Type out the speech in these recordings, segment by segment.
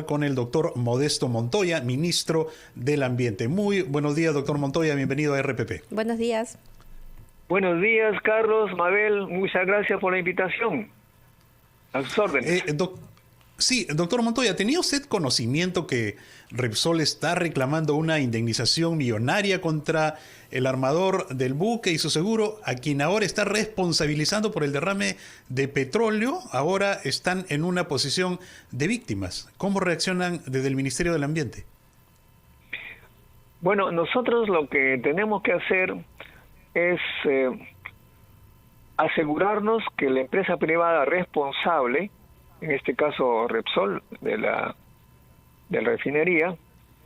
Con el doctor Modesto Montoya, ministro del Ambiente. Muy buenos días, doctor Montoya, bienvenido a RPP. Buenos días. Buenos días, Carlos, Mabel, muchas gracias por la invitación. A sus órdenes. Sí, doctor Montoya, ¿tenía usted conocimiento que Repsol está reclamando una indemnización millonaria contra el armador del buque y su seguro, a quien ahora está responsabilizando por el derrame de petróleo? Ahora están en una posición de víctimas. ¿Cómo reaccionan desde el Ministerio del Ambiente? Bueno, nosotros lo que tenemos que hacer es asegurarnos que la empresa privada responsable, en este caso Repsol, de la refinería,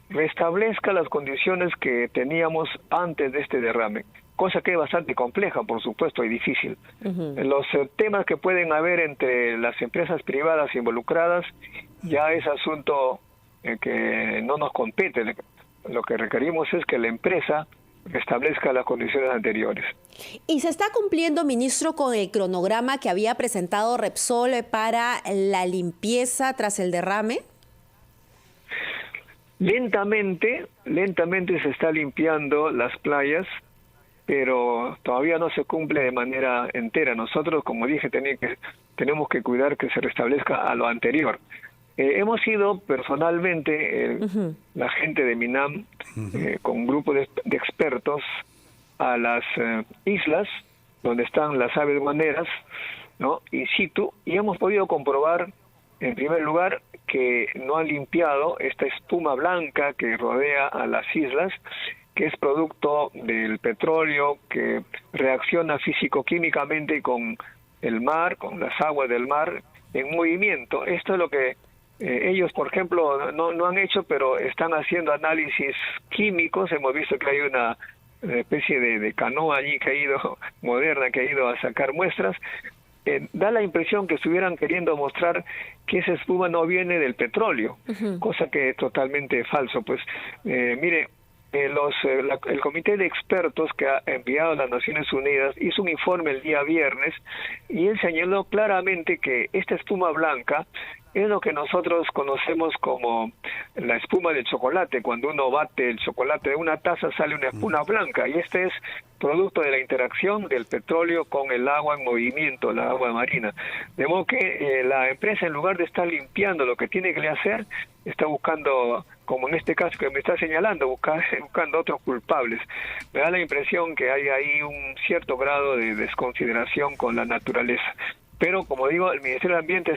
restablezca las condiciones que teníamos antes de este derrame, cosa que es bastante compleja, por supuesto, y difícil. Los temas que pueden haber entre las empresas privadas involucradas ya es asunto que no nos compete. Lo que requerimos es que la empresa restablezca las condiciones anteriores. ¿Y se está cumpliendo, ministro, con el cronograma que había presentado Repsol para la limpieza tras el derrame? Lentamente se está limpiando las playas, pero todavía no se cumple de manera entera. Nosotros, como dije, tenemos que cuidar que se restablezca a lo anterior. Hemos ido personalmente, la gente de MINAM, con un grupo de expertos, a las islas donde están las aves guaneras, ¿no?, in situ, y hemos podido comprobar, en primer lugar, que no han limpiado esta espuma blanca que rodea a las islas, que es producto del petróleo que reacciona físico-químicamente con el mar, con las aguas del mar en movimiento. Esto es lo que ellos, por ejemplo, no han hecho, pero están haciendo análisis químicos. Hemos visto que hay una especie de canoa allí moderna, que ha ido a sacar muestras. Da la impresión que estuvieran queriendo mostrar que esa espuma no viene del petróleo, cosa que es totalmente falso. Pues mire, el comité de expertos que ha enviado a las Naciones Unidas hizo un informe el día viernes, y él señaló claramente que esta espuma blanca es lo que nosotros conocemos como la espuma del chocolate. Cuando uno bate el chocolate de una taza sale una espuma blanca, y este es producto de la interacción del petróleo con el agua en movimiento, la agua marina. De modo que la empresa, en lugar de estar limpiando lo que tiene que hacer, está buscando, como en este caso que me está señalando, buscando otros culpables. Me da la impresión que hay ahí un cierto grado de desconsideración con la naturaleza. Pero, como digo, el Ministerio del Ambiente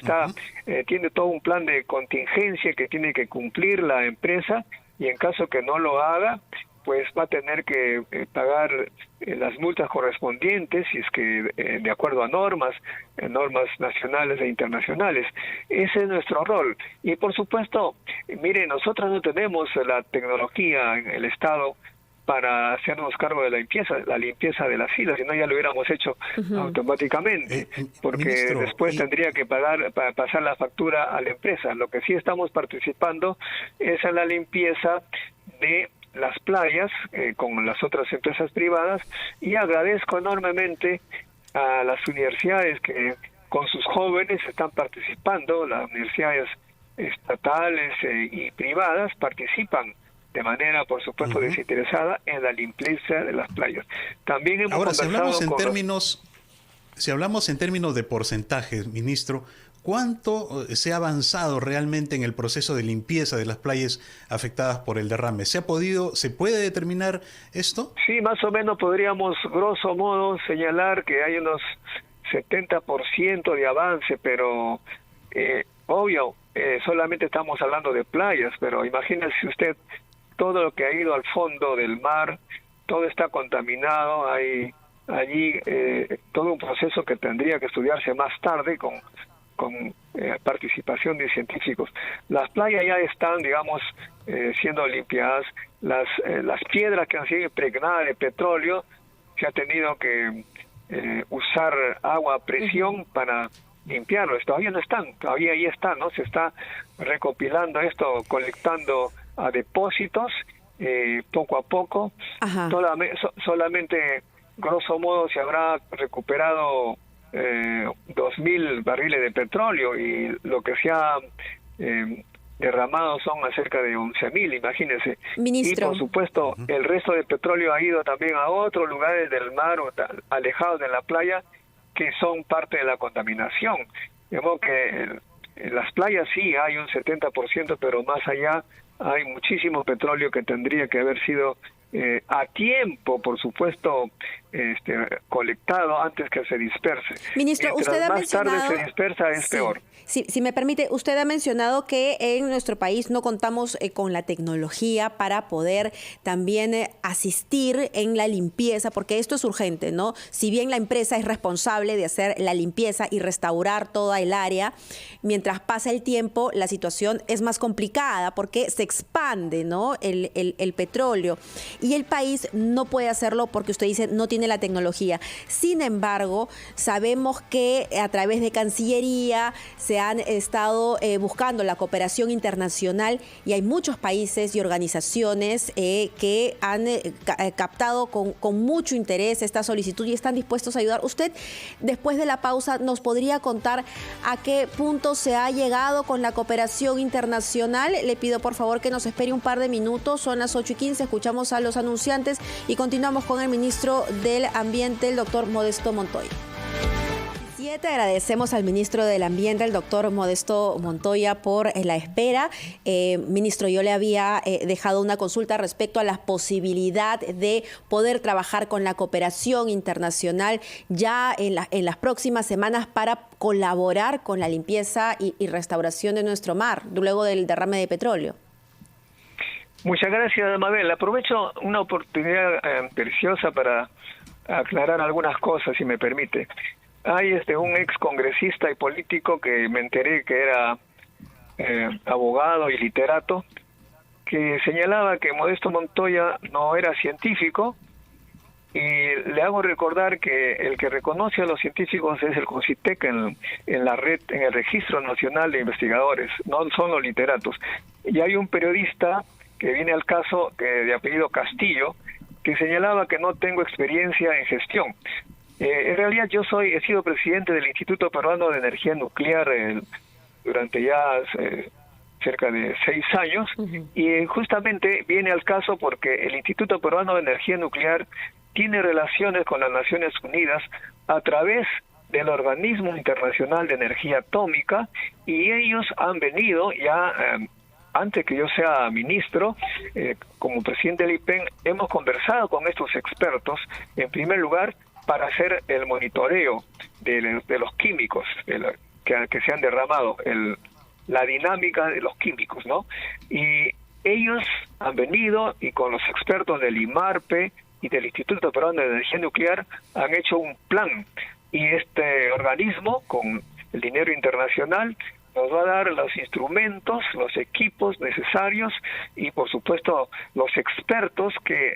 tiene todo un plan de contingencia que tiene que cumplir la empresa, y en caso que no lo haga, pues va a tener que pagar las multas correspondientes, si es que de acuerdo a normas nacionales e internacionales. Ese es nuestro rol. Y por supuesto, mire, nosotros no tenemos la tecnología en el Estado para hacernos cargo de la limpieza de las islas, si no ya lo hubiéramos hecho automáticamente, porque ministro, después tendría que pasar la factura a la empresa. Lo que sí estamos participando es en la limpieza de las playas con las otras empresas privadas, y agradezco enormemente a las universidades que con sus jóvenes están participando. Las universidades estatales y privadas participan de manera, por supuesto, desinteresada en la limpieza de las playas. También hemos Ahora, conversado si hablamos en términos de porcentajes, ministro, ¿cuánto se ha avanzado realmente en el proceso de limpieza de las playas afectadas por el derrame? ¿Se puede determinar esto? Sí, más o menos podríamos, grosso modo, señalar que hay unos 70% de avance, pero obvio, solamente estamos hablando de playas, pero imagínese usted todo lo que ha ido al fondo del mar, todo está contaminado. Hay allí todo un proceso que tendría que estudiarse más tarde con participación de científicos. Las playas ya están, digamos, siendo limpiadas. Las piedras que han sido impregnadas de petróleo, se ha tenido que usar agua a presión para limpiarlos. Todavía no están, todavía ahí están, ¿no? Se está recopilando esto, colectando a depósitos poco a poco. Solamente, grosso modo, se habrá recuperado 2.000 barriles de petróleo, y lo que se ha derramados son acerca de 11.000, imagínense. Ministro. Y por supuesto, el resto del petróleo ha ido también a otros lugares del mar o alejados de la playa que son parte de la contaminación. De modo que en las playas sí hay un 70%, pero más allá hay muchísimo petróleo que tendría que haber sido a tiempo, por supuesto, colectado antes que se disperse. Ministro, Mientras usted ha más mencionado... tarde se dispersa es peor. Sí, si me permite, usted ha mencionado que en nuestro país no contamos con la tecnología para poder también asistir en la limpieza, porque esto es urgente, ¿no? Si bien la empresa es responsable de hacer la limpieza y restaurar toda el área, mientras pasa el tiempo, la situación es más complicada porque se expande, ¿no? el petróleo. Y el país no puede hacerlo porque usted dice no tiene la tecnología. Sin embargo, sabemos que a través de Cancillería se han estado buscando la cooperación internacional y hay muchos países y organizaciones que han captado con mucho interés esta solicitud y están dispuestos a ayudar. Usted, después de la pausa, ¿nos podría contar a qué punto se ha llegado con la cooperación internacional? Le pido por favor que nos espere un par de minutos, son las 8:15, escuchamos a los anunciantes y continuamos con el ministro del Ambiente, el doctor Modesto Montoya. Agradecemos al ministro del Ambiente, el doctor Modesto Montoya, por la espera. Ministro, yo le había dejado una consulta respecto a la posibilidad de poder trabajar con la cooperación internacional ya en las próximas semanas para colaborar con la limpieza y restauración de nuestro mar, luego del derrame de petróleo. Muchas gracias, Mabel. Aprovecho una oportunidad preciosa para aclarar algunas cosas, si me permite. Hay un ex congresista y político que me enteré que era abogado y literato, que señalaba que Modesto Montoya no era científico, y le hago recordar que el que reconoce a los científicos es el CONCITEC en la red, en el Registro Nacional de Investigadores, no son los literatos. Y hay un periodista que viene al caso, de apellido Castillo, que señalaba que no tengo experiencia en gestión. En realidad he sido presidente del Instituto Peruano de Energía Nuclear durante ya cerca de 6 años, y justamente viene al caso porque el Instituto Peruano de Energía Nuclear tiene relaciones con las Naciones Unidas a través del Organismo Internacional de Energía Atómica, y ellos han venido ya... antes que yo sea ministro, como presidente del IPEN, hemos conversado con estos expertos, en primer lugar, para hacer el monitoreo de los químicos que se han derramado, la dinámica de los químicos, ¿no? Y ellos han venido y con los expertos del IMARPE y del Instituto Peruano de Energía Nuclear han hecho un plan, y este organismo, con el dinero internacional, nos va a dar los instrumentos, los equipos necesarios y, por supuesto, los expertos que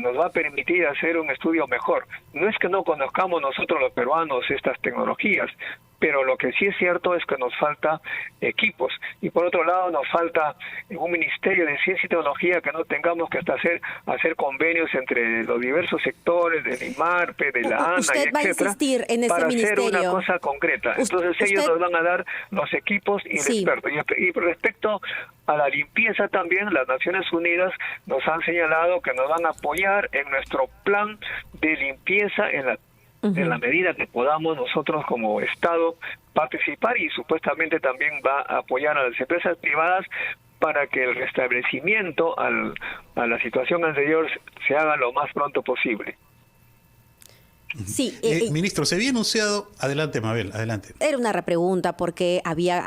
nos va a permitir hacer un estudio mejor. No es que no conozcamos nosotros los peruanos estas tecnologías, pero lo que sí es cierto es que nos falta equipos, y por otro lado nos falta un Ministerio de Ciencia y Tecnología que no tengamos que hacer convenios entre los diversos sectores del IMARPE, de la ANA, ¿Usted va a insistir en ese para ministerio? hacer una cosa concreta. Entonces ellos nos van a dar los equipos y el experto. Y respecto a la limpieza también, las Naciones Unidas nos han señalado que nos van a apoyar en nuestro plan de limpieza en la medida que podamos nosotros como Estado participar, y supuestamente también va a apoyar a las empresas privadas para que el restablecimiento a la situación anterior se haga lo más pronto posible. Sí, ministro, se había anunciado... Adelante, Mabel, adelante. Era una repregunta porque había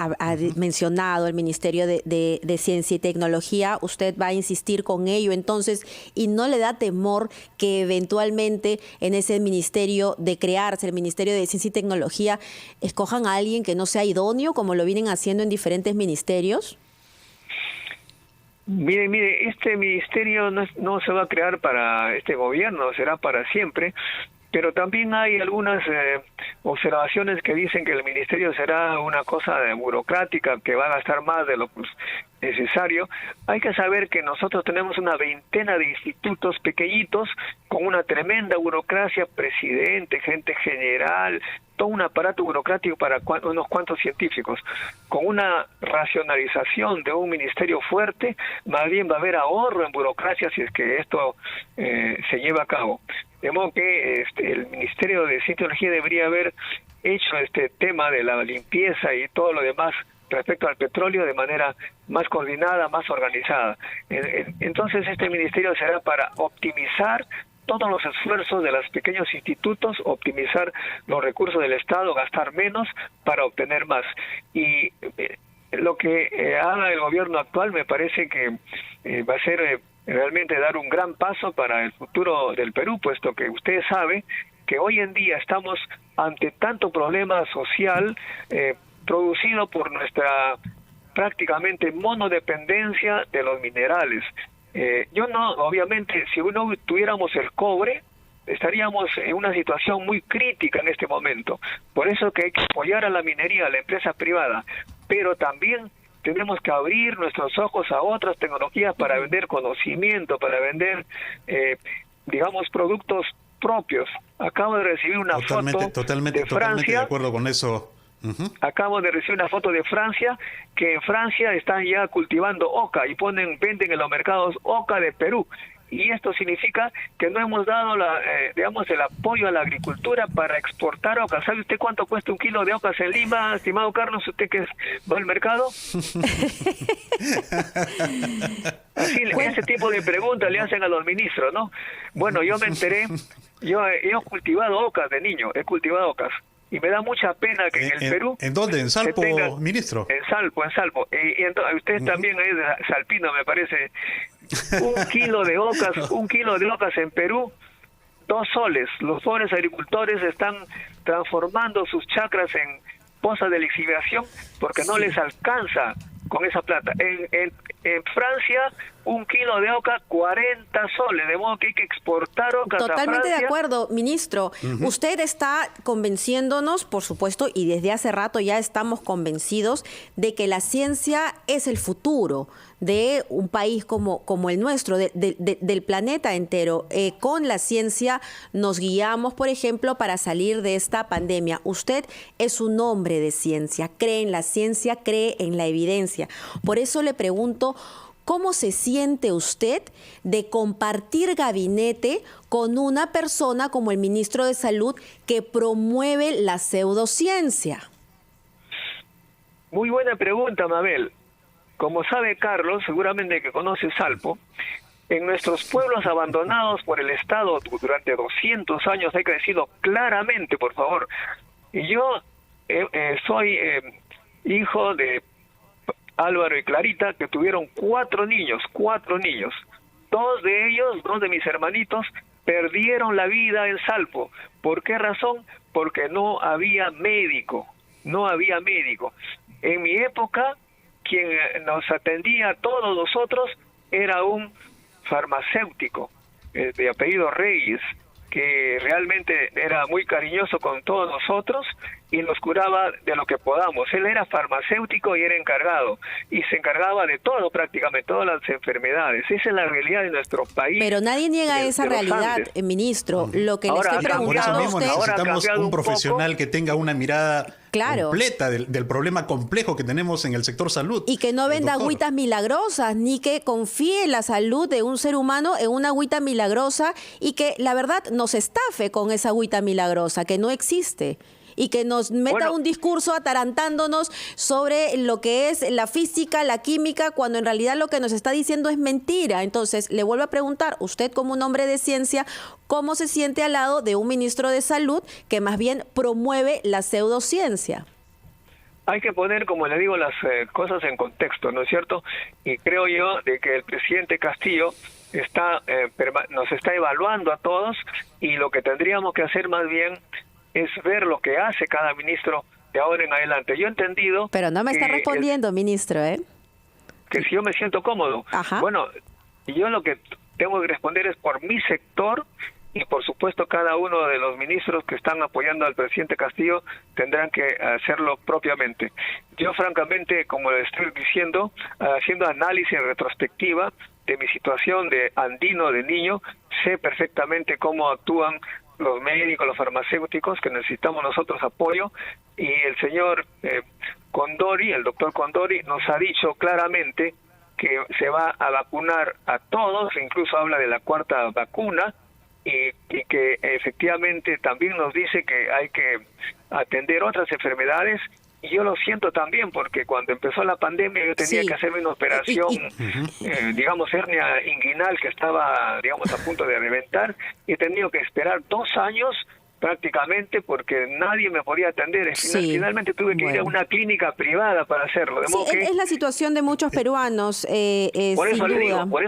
mencionado el Ministerio de Ciencia y Tecnología. ¿Usted va a insistir con ello entonces y no le da temor que eventualmente en ese ministerio de crearse, el Ministerio de Ciencia y Tecnología, escojan a alguien que no sea idóneo, como lo vienen haciendo en diferentes ministerios? Mire, este ministerio no se va a crear para este gobierno, será para siempre. Pero también hay algunas observaciones que dicen que el ministerio será una cosa burocrática, que va a gastar más de lo necesario. Hay que saber que nosotros tenemos una veintena de institutos pequeñitos con una tremenda burocracia, presidente, gente general, todo un aparato burocrático para unos cuantos científicos. Con una racionalización de un ministerio fuerte, más bien va a haber ahorro en burocracia si es que esto se lleva a cabo. De modo que el Ministerio de Ciencia y Tecnología debería haber hecho este tema de la limpieza y todo lo demás respecto al petróleo de manera más coordinada, más organizada. Entonces este ministerio será para optimizar todos los esfuerzos de los pequeños institutos, optimizar los recursos del Estado, gastar menos para obtener más. Y lo que haga el gobierno actual me parece que va a ser realmente dar un gran paso para el futuro del Perú, puesto que usted sabe que hoy en día estamos ante tanto problema social producido por nuestra prácticamente monodependencia de los minerales. Obviamente, si no tuviéramos el cobre, estaríamos en una situación muy crítica en este momento. Por eso que hay que apoyar a la minería, a la empresa privada, pero también tenemos que abrir nuestros ojos a otras tecnologías para vender conocimiento, para vender, digamos, productos propios. Acabo de recibir una foto de Francia. Totalmente de acuerdo con eso. Acabo de recibir una foto de Francia, que en Francia están ya cultivando oca y venden en los mercados oca de Perú. Y esto significa que no hemos dado el apoyo a la agricultura para exportar oca. ¿Sabe usted cuánto cuesta un kilo de ocas en Lima, estimado Carlos, usted que va al mercado? Así, ese tipo de preguntas le hacen a los ministros, ¿no? Bueno, yo me enteré, yo he cultivado ocas de niño, he cultivado ocas. Y me da mucha pena que en el Perú... ¿En dónde? ¿En Salpo, ministro? En Salpo. Y entonces, usted también es de Salpino, me parece. Un kilo de ocas en Perú, 2 soles. Los pobres agricultores están transformando sus chacras en pozas de lixiviación porque no les alcanza con esa plata. En Francia, un kilo de oca, 40 soles, de modo que hay que exportar ocas a Francia. Totalmente de acuerdo, ministro. Usted está convenciéndonos, por supuesto, y desde hace rato ya estamos convencidos de que la ciencia es el futuro de un país como el nuestro, del planeta entero. Con la ciencia nos guiamos, por ejemplo, para salir de esta pandemia. Usted es un hombre de ciencia, cree en la ciencia, cree en la evidencia. Por eso le pregunto, ¿cómo se siente usted de compartir gabinete con una persona como el ministro de Salud que promueve la pseudociencia? Muy buena pregunta, Mabel. Como sabe Carlos, seguramente que conoce Salpo, en nuestros pueblos abandonados por el Estado durante 200 años, hay que decirlo claramente, por favor. Y yo soy hijo de Álvaro y Clarita, que tuvieron 4 niños. 2 de mis hermanitos, perdieron la vida en Salpo. ¿Por qué razón? Porque no había médico. En mi época, quien nos atendía a todos nosotros era un farmacéutico de apellido Reyes, que realmente era muy cariñoso con todos nosotros y nos curaba de lo que podamos. Él era farmacéutico y era encargado, y se encargaba de todo, prácticamente todas las enfermedades. Esa es la realidad de nuestro país. Pero nadie niega esa realidad, ministro. Lo que le estoy preguntando a usted... Necesitamos un profesional que tenga una mirada completa del problema complejo que tenemos en el sector salud. Y que no venda agüitas milagrosas, ni que confíe la salud de un ser humano en una agüita milagrosa y que la verdad nos estafe con esa agüita milagrosa, que no existe. Y que nos meta un discurso atarantándonos sobre lo que es la física, la química, cuando en realidad lo que nos está diciendo es mentira. Entonces, le vuelvo a preguntar, usted como un hombre de ciencia, ¿cómo se siente al lado de un ministro de Salud que más bien promueve la pseudociencia? Hay que poner, como le digo, las cosas en contexto, ¿no es cierto? Y creo yo de que el presidente Castillo nos está evaluando a todos, y lo que tendríamos que hacer más bien es ver lo que hace cada ministro de ahora en adelante. Yo he entendido... Pero no me está respondiendo, ministro, ¿eh? Que si yo me siento cómodo. Ajá. Bueno, yo lo que tengo que responder es por mi sector y por supuesto cada uno de los ministros que están apoyando al presidente Castillo tendrán que hacerlo propiamente. Yo francamente, como le estoy diciendo, haciendo análisis en retrospectiva de mi situación de andino, de niño, sé perfectamente cómo actúan los médicos, los farmacéuticos, que necesitamos nosotros apoyo, y el señor Condori, el doctor Condori, nos ha dicho claramente que se va a vacunar a todos, incluso habla de la 4ª vacuna, y que efectivamente también nos dice que hay que atender otras enfermedades. Y yo lo siento también, porque cuando empezó la pandemia yo tenía que hacerme una operación, digamos, hernia inguinal que estaba, digamos, a punto de reventar, y he tenido que esperar 2 años prácticamente porque nadie me podía atender. Finalmente tuve que ir a una clínica privada para hacerlo. De modo que, es la situación de muchos peruanos, por eso sin duda. Por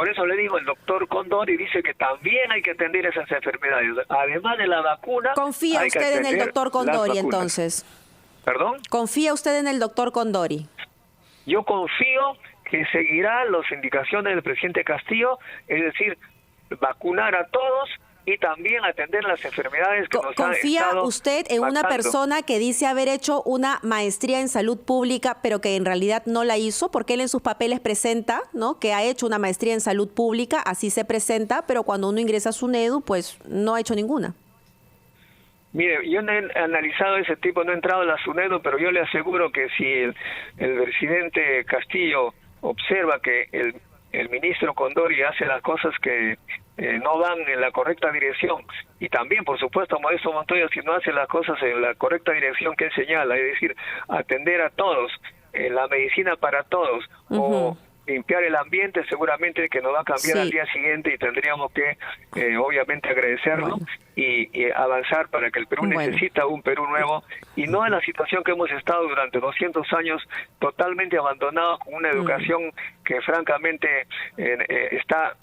eso le digo, el doctor Condori dice que también hay que atender esas enfermedades. Además de la vacuna, ¿confía usted en el doctor Condori entonces? ¿Perdón? ¿Confía usted en el doctor Condori? Yo confío que seguirá las indicaciones del presidente Castillo, es decir, vacunar a todos y también atender las enfermedades que nos han estado ¿Confía usted en una matando. persona que dice haber hecho una maestría en salud pública, pero que en realidad no la hizo? Porque él en sus papeles presenta, ¿no?, que ha hecho una maestría en salud pública, así se presenta, pero cuando uno ingresa a SUNEDU, pues no ha hecho ninguna. Mire, yo no he analizado ese tipo, no he entrado a la SUNEDU, pero yo le aseguro que si el presidente Castillo observa que el ministro Condori hace las cosas que no van en la correcta dirección, y también, por supuesto, Modesto Montoya, si no hace las cosas en la correcta dirección que él señala, es decir, atender a todos, la medicina para todos, o limpiar el ambiente, seguramente que nos va a cambiar al día siguiente, y tendríamos que obviamente agradecerlo y avanzar para que el Perú necesita un Perú nuevo, y no en la situación que hemos estado durante 200 años totalmente abandonados, con una educación que francamente está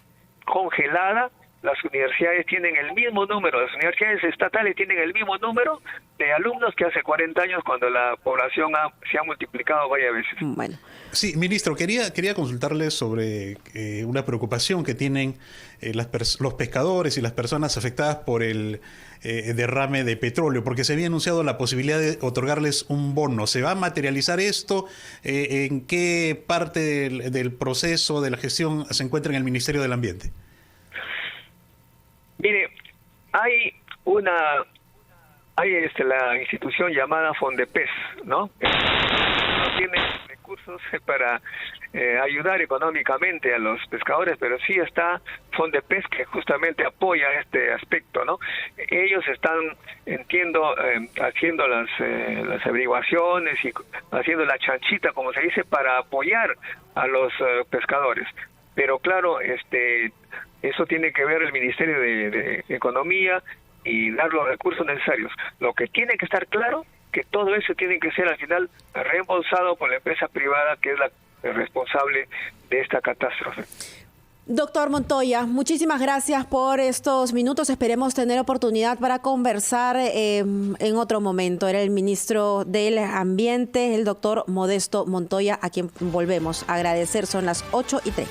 congelada. Las universidades tienen el mismo número, las universidades estatales tienen el mismo número de alumnos que hace 40 años, cuando la población se ha multiplicado varias veces. Bueno. Sí, ministro, quería consultarle sobre una preocupación que tienen los pescadores y las personas afectadas por el derrame de petróleo, porque se había anunciado la posibilidad de otorgarles un bono. ¿Se va a materializar esto? ¿En qué parte del proceso de la gestión se encuentra en el Ministerio del Ambiente? Mire, hay la institución llamada Fondepes, ¿no? No tiene recursos para ayudar económicamente a los pescadores, pero sí está Fondepes, que justamente apoya este aspecto, ¿no? Ellos están, entiendo, haciendo las averiguaciones y haciendo la chanchita, como se dice, para apoyar a los pescadores. Pero claro, eso tiene que ver el Ministerio de Economía y dar los recursos necesarios. Lo que tiene que estar claro, que todo eso tiene que ser al final reembolsado por la empresa privada, que es la responsable de esta catástrofe. Doctor Montoya, muchísimas gracias por estos minutos. Esperemos tener oportunidad para conversar en otro momento. Era el ministro del Ambiente, el doctor Modesto Montoya, a quien volvemos a agradecer. Son las 8:30.